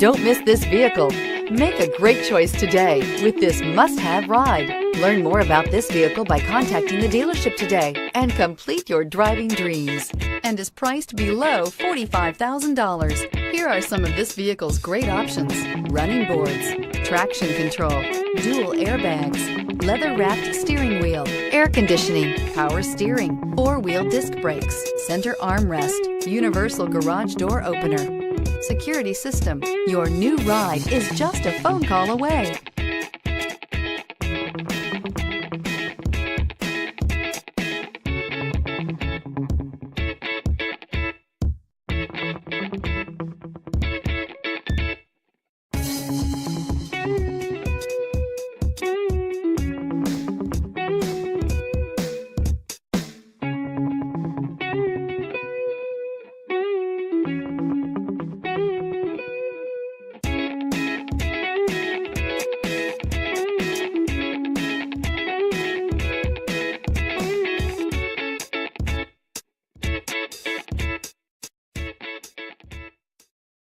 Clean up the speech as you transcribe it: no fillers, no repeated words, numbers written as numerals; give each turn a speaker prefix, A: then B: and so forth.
A: Don't miss this vehicle. Make a great choice today with this must-have ride. Learn more about this vehicle by contacting the dealership today and complete your driving dreams. And is priced below $45,000. Here are some of this vehicle's great options: running boards, traction control, dual airbags, leather-wrapped steering wheel, air conditioning, power steering, four-wheel disc brakes, center armrest, universal garage door opener, security system. Your new ride is just a phone call away.